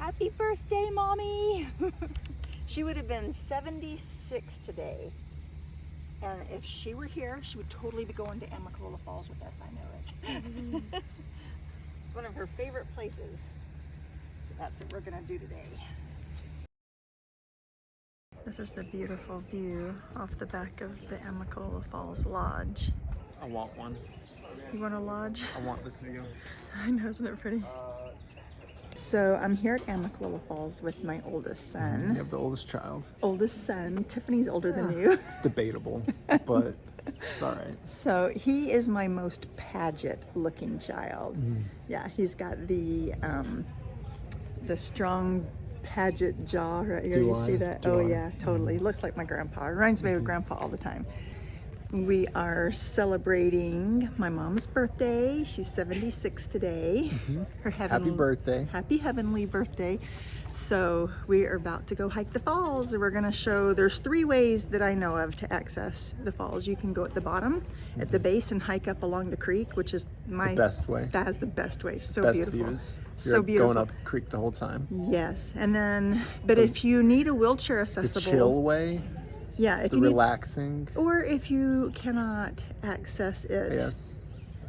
Happy birthday, Mommy! She would have been 76 today. And if she were here, she would totally be going to Amicalola Falls with us, I know it. It's one of her favorite places. So that's what we're gonna do today. This is the beautiful view off the back of the Amicalola Falls Lodge. I want one. You want a lodge? I want this view. I know, isn't it pretty? So I'm here at Amicalola Falls with my oldest son. You have the oldest child. Oldest son. Tiffany's older than you. It's debatable, but it's all right. So he is my most Padgett looking child. Yeah, he's got the strong Padgett jaw right here. You see that? Oh yeah, totally. Looks like my grandpa. Reminds me of grandpa all the time. We are celebrating my mom's birthday. She's 76 today. Her Happy birthday. Happy heavenly birthday. So we are about to go hike the falls. We're gonna show, there's 3 ways that I know of to access the falls. You can go at the bottom, at the base, and hike up along the creek, which is my best way. That is the best way. So Best beautiful. views. So You're beautiful. going up creek the whole time. Yes, and then, but if you need a wheelchair accessible, The chill way. yeah, if The you need, relaxing. or if you cannot access it, Yes.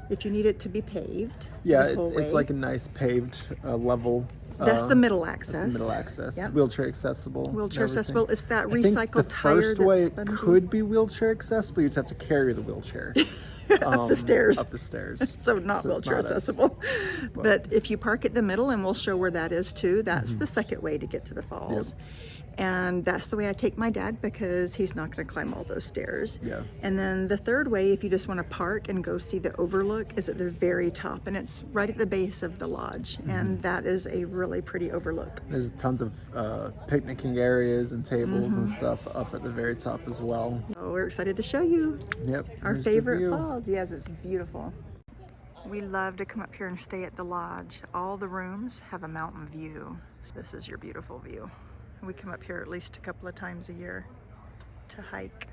if you need it to be paved, Yeah, the whole it's way, like a nice paved level. that's the middle access. That's the middle access. Yep. Wheelchair accessible. Wheelchair and everything. accessible. It's that I think recycled the tire first that's way spongy. it could be wheelchair accessible. You just have to carry the wheelchair up the stairs. Up the stairs. So not it's wheelchair not as- accessible. But if you park at the middle, and we'll show where that is too, that's the second way to get to the falls. And that's the way I take my dad, because he's not going to climb all those stairs. Yeah. And then the third way, if you just want to park and go see the overlook, is at the very top, and it's right at the base of the lodge. And that is a really pretty overlook. There's tons of picnicking areas and tables and stuff up at the very top as well. So we're excited to show you Yep. our here's the favorite view. falls. Yes, it's beautiful. We love to come up here and stay at the lodge. All the rooms have a mountain view. So this is your beautiful view. We come up here at least a couple of times a year to hike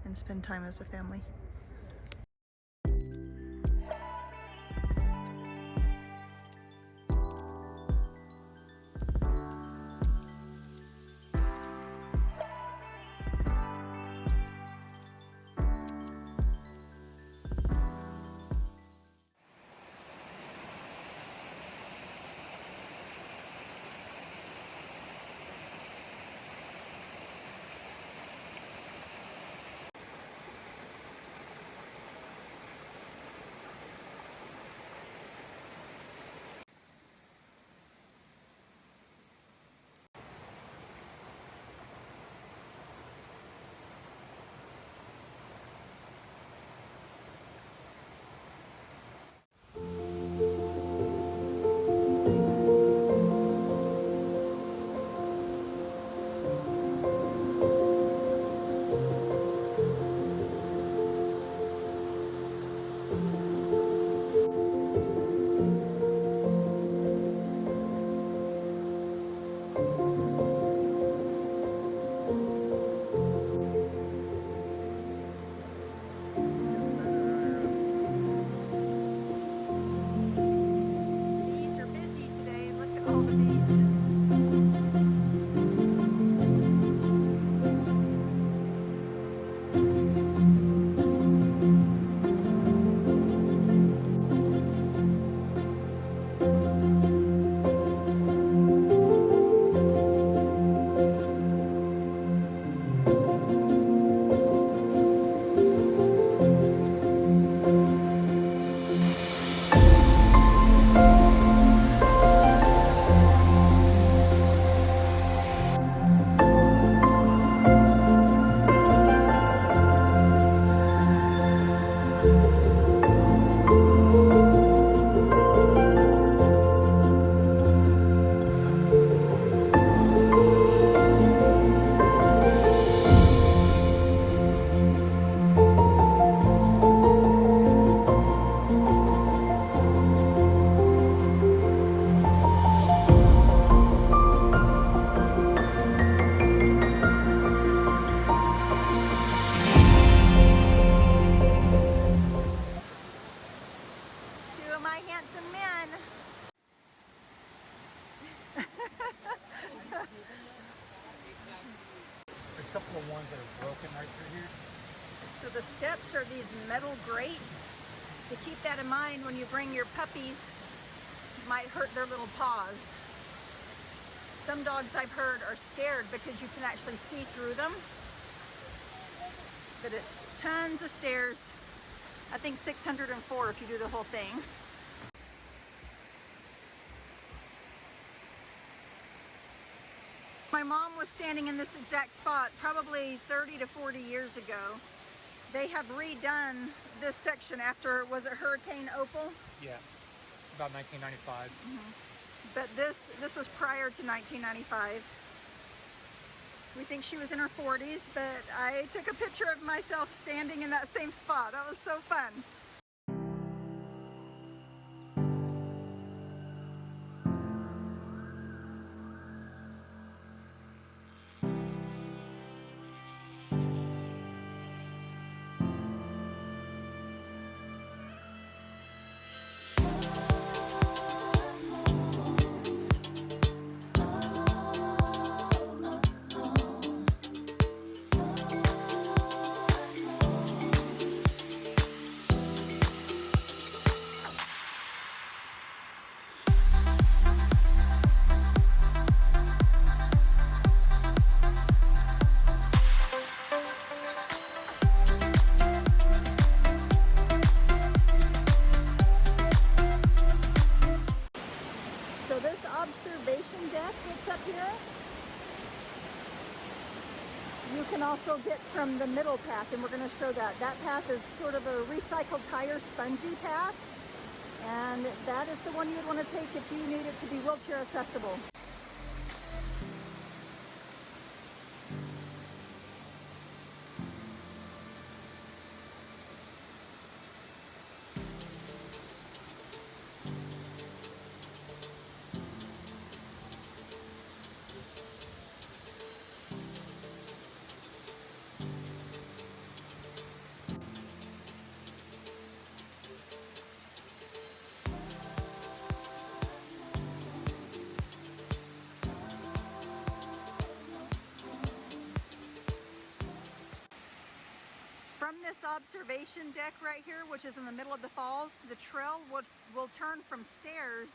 and spend time as a family. the ones that are broken right through here. So the steps are these metal grates. To keep that in mind when you bring your puppies, might hurt their little paws. Some dogs I've heard are scared because you can actually see through them. But it's tons of stairs. I think 604 if you do the whole thing. My mom was standing in this exact spot probably 30 to 40 years ago. They have redone this section after, was it Hurricane Opal? Yeah, about 1995. But this was prior to 1995. We think she was in her 40s, but I took a picture of myself standing in that same spot. That was so fun. So this observation deck that's up here, you can also get from the middle path, and we're going to show that. That path is sort of a recycled tire spongy path, and that is the one you would want to take if you need it to be wheelchair accessible. From this observation deck right here, which is in the middle of the falls, the trail will turn from stairs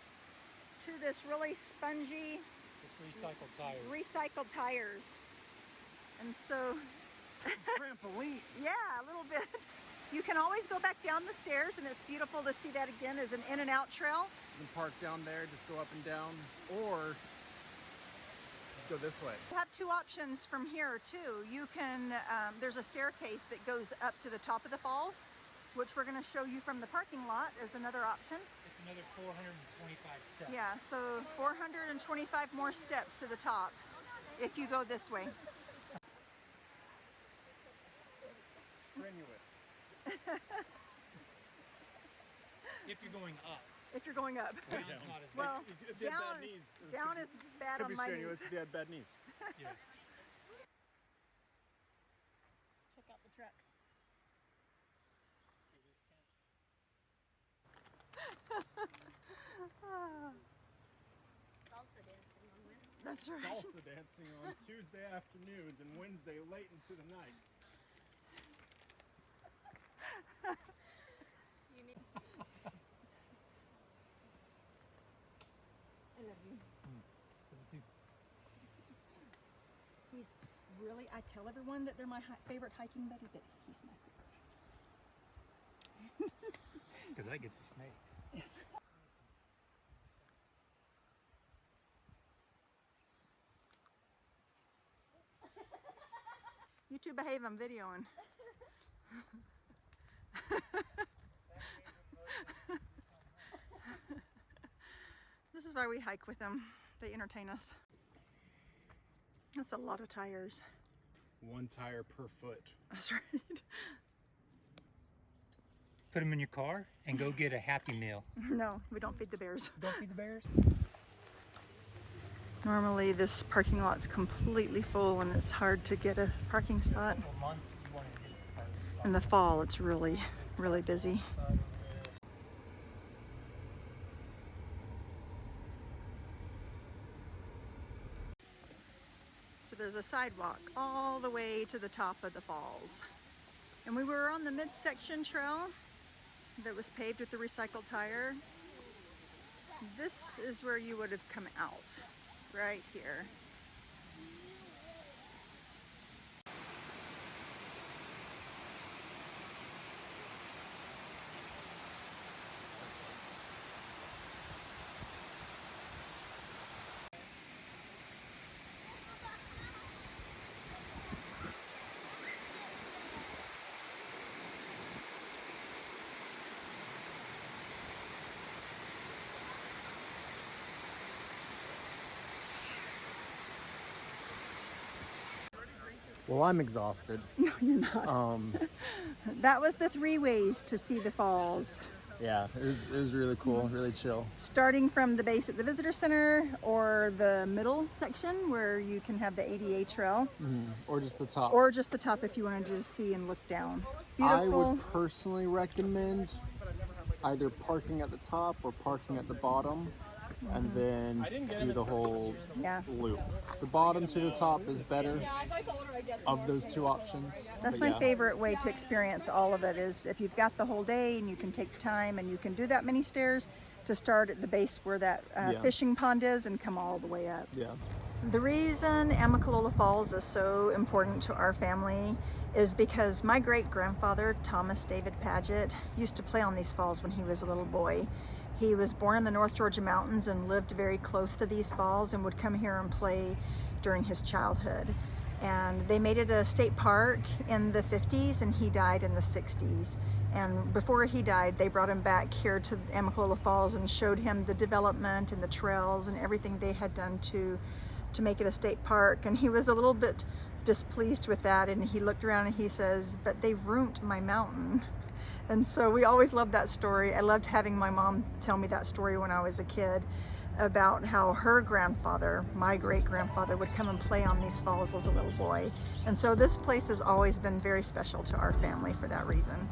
to this really spongy, It's recycled tires. recycled tires. And so, Trampoline. yeah, a little bit. You can always go back down the stairs, and it's beautiful to see that again as an in and out trail. You can park down there, just go up and down, or just go this way. You have two options from here too. You can, there's a staircase that goes up to the top of the falls, which we're going to show you from the parking lot as another option. It's another 425 steps. Yeah, so 425 more steps to the top if you go this way. Strenuous. If you're going up. If you're going up. Down's not as bad. Well, If you have down, bad knees, it down could is bad Could on be my strenuous knees. if you had bad knees. Yeah. Check out the truck. Salsa dancing on Wednesday. That's right. Salsa dancing on Tuesday afternoons and Wednesday late into the night. You need I love you. Too. He's really, I tell everyone that they're my favorite hiking buddy, but he's my favorite. Because I get the snakes. Yes. You two behave, I'm videoing. This is why we hike with them. They entertain us. That's a lot of tires. One tire per foot. That's right. Put them in your car and go get a Happy Meal. No, we don't feed the bears. Don't feed the bears? Normally this parking lot's completely full and it's hard to get a parking spot. Couple months you want to get the car. In the fall it's really, really busy. So there's a sidewalk all the way to the top of the falls. And we were on the midsection trail that was paved with the recycled tire. This is where you would have come out, right here. Well, I'm exhausted. No, you're not. That was the 3 ways to see the falls. Yeah, it was really cool, really chill. Starting from the base at the visitor center, or the middle section where you can have the ADA trail, Or just the top. or just the top if you wanted to just see and look down. I Beautiful. would personally recommend either parking at the top or parking at the bottom, and then do the whole Yeah. loop. The bottom to the top is better of those 2 options. That's but my favorite way to experience all of it, is if you've got the whole day and you can take time and you can do that many stairs, to start at the base where that fishing pond is and come all the way up. Yeah. The reason Amicalola Falls is so important to our family is because my great-grandfather, Thomas David Padgett, used to play on these falls when he was a little boy. He was born in the North Georgia mountains and lived very close to these falls and would come here and play during his childhood. And they made it a state park in the 50s, and he died in the 60s. And before he died, they brought him back here to Amicalola Falls and showed him the development and the trails and everything they had done to make it a state park. And he was a little bit displeased with that, and he looked around and he says, "But they've ruined my mountain." And so we always loved that story. I loved having my mom tell me that story when I was a kid, about how her grandfather, my great-grandfather, would come and play on these falls as a little boy. And so this place has always been very special to our family for that reason.